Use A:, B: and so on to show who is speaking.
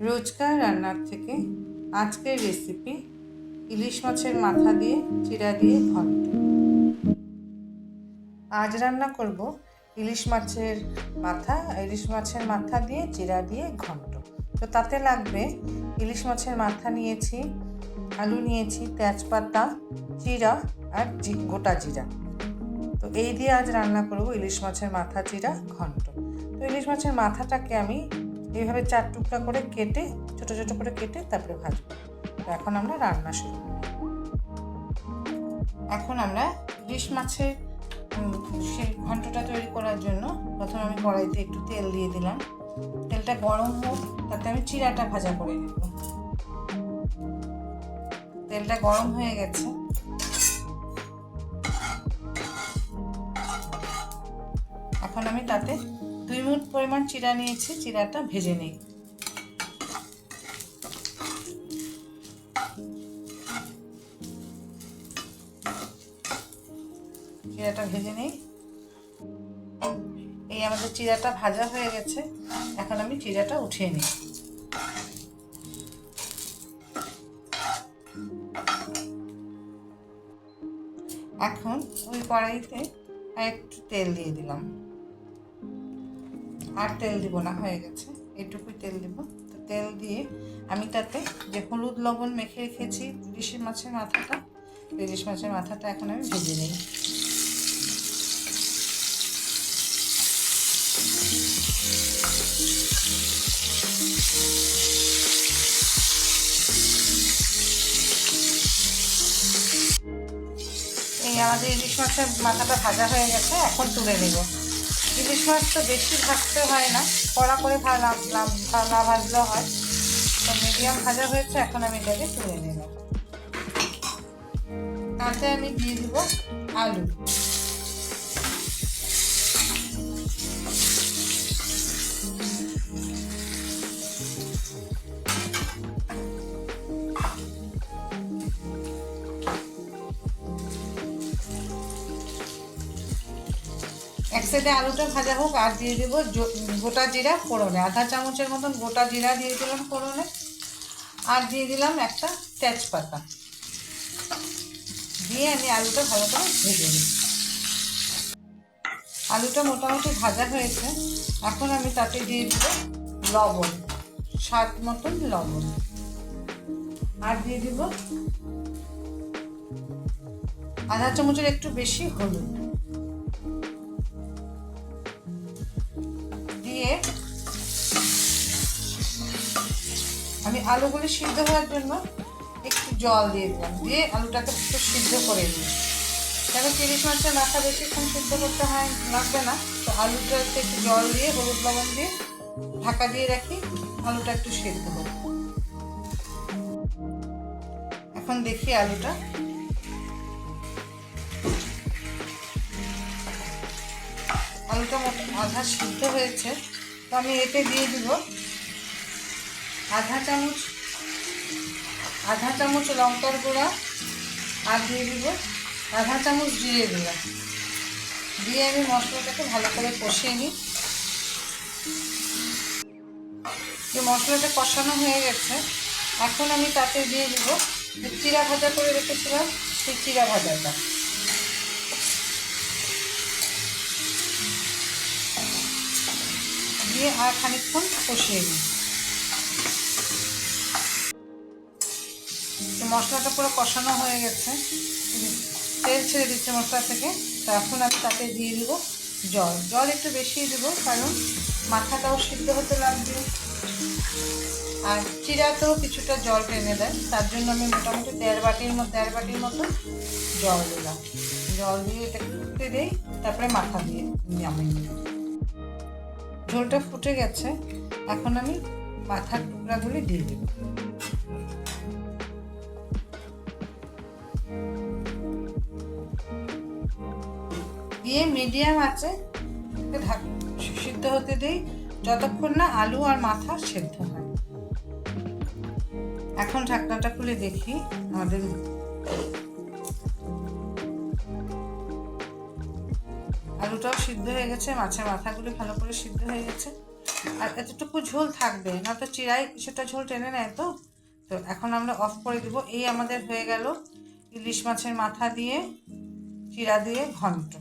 A: রোজকার রান্নার থেকে আজকের রেসিপি ইলিশ মাছের মাথা দিয়ে চিড়া দিয়ে ঘন্ট। আজ রান্না করব ইলিশ মাছের মাথা দিয়ে চিড়া দিয়ে ঘন্ট। তো তাতে লাগবে ইলিশ মাছের মাথা নিয়েছি, আলু নিয়েছি, তেজপাতা, চিড়া আর গোটা জিরা। তো এই দিয়ে আজ রান্না করব ইলিশ মাছের মাথা চিড়া ঘন্ট। তো ইলিশ মাছের মাথাটাকে আমি এইভাবে 4 টুকরা করে কেটে ছোট ছোট করে কেটে তারপরে ভাজবো। তো এখন আমরা রান্না শুরু করি। এখন আমরা ইলিশ মাছের সেই ঘন্টটা তৈরি করার জন্য প্রথমে আমি কড়াইতে একটু তেল দিয়ে দিলাম। তেলটা গরম হোক, তাতে আমি চিড়াটা ভাজা করে নেব। তেলটা গরম হয়ে গেছে, এখন আমি তাতে 2 মুঠ পরিমাণ চিড়া নিয়েছি, চিড়াটা ভেজে নিই। চিড়াটা ভেজে নিই। এই আমাদের চিড়াটা ভাজা হয়ে গেছে, এখন আমি চিড়াটা উঠিয়ে নিই। এখন ওই কড়াইতে আর একটু তেল দিয়ে দিলাম, আর তেল দিব না, হয়ে গেছে, এইটুকুই তেল দিব। তো তেল দিয়ে আমি তাতে যে হলুদ লবণ মেখে রেখেছি ইলিশ মাছের মাথাটা এখন আমি ভেজে নিই। এই আমাদের ইলিশ মাছের মাথাটা ভাজা হয়ে গেছে, এখন তুলে নেব। ইলিশ মাছ তো বেশি ভাজতে হয় না, কড়া করে না ভাজলেও হয়। তো মিডিয়াম ভাজা হয়েছে, এখন আমি এটাকে তুলে নেব। তাতে আমি দিয়ে দিব আলু। এক সাইডে আলুটা ভাজা হোক, আর দিয়ে দেবো গোটা জিরা ফোড়নে, আধা চামচের মতন গোটা জিরা দিয়ে দিলাম ফোড়নে, আর দিয়ে দিলাম একটা তেজপাতা দিয়ে আমি আলুটা ভালো করে ভেজে নিই। আলুটা মোটামুটি ভাজা হয়েছে, এখন আমি তাতে দিয়ে দেবো লবণ, স্বাদ মতন লবণ, আর দিয়ে দিব আধা চামচের একটু বেশি হলুদ দিয়ে আমি আলুগুলি সিদ্ধ হওয়ার জন্য একটু জল দিয়ে দিলাম, দিয়ে আলুটাকে একটু সিদ্ধ করে দিই। কেন ইলিশ মাছের মাথা বেশিক্ষণ সিদ্ধ করতে লাগবে না। তো আলুটাতে একটু জল দিয়ে হলুদ লবণ দিয়ে ঢাকা দিয়ে রাখি, আলুটা একটু সিদ্ধ হোক। এখন দেখি আলুটা আধা সিদ্ধ হয়েছে। তো আমি এতে দিয়ে দিব আধা চামচ লঙ্কার গুঁড়া, আর দিয়ে দিব আধা চামচ জিরে গুঁড়া, দিয়ে আমি মশলাটাকে ভালো করে কষিয়ে নিই। যে মশলাটা কষানো হয়ে গেছে, এখন আমি তাতে দিয়ে দিব যে চিড়া ভাজা করে রেখেছিলাম, সেই চিড়া ভাজাটা দিয়ে আর খানিকক্ষণ কষিয়ে নিই। মশলাটা পুরো কষানো হয়ে গেছে, তেল ছেড়ে দিচ্ছে মশলা থেকে। তো এখন আমি তাতে দিয়ে দিব জল একটু বেশি দেবো, কারণ মাথাটাও সিদ্ধ হতে লাগবে, আর চিড়াতেও কিছুটা জল টেনে দেয়। তার জন্য আমি মোটামুটি 1.5 বাটির মতো জল দিলাম। জল দিয়ে এটা ফুটতে দিই, তারপরে মাথা দিয়ে নামিয়ে নিই। ঝোলটা ফুটে গেছে, এখন আমি মাথার টুকরাগুলি দিয়ে দেব। দিয়ে মিডিয়াম আছে সিদ্ধ হতে দিই, যতক্ষণ না আলু আর মাথা সেদ্ধ হয়। এখন ঢাকনাটা খুলে দেখি, আমাদের আলুটাও সিদ্ধ হয়ে গেছে, মাছের মাথাগুলো ভালো করে সিদ্ধ হয়ে গেছে। আর এতটুকু ঝোল থাকবে, না তো চিড়াই কিছুটা ঝোল টেনে নেয়। তো তো এখন আমরা অফ করে দিব। এই আমাদের হয়ে গেল ইলিশ মাছের মাথা দিয়ে চিড়া দিয়ে ঘন্ট।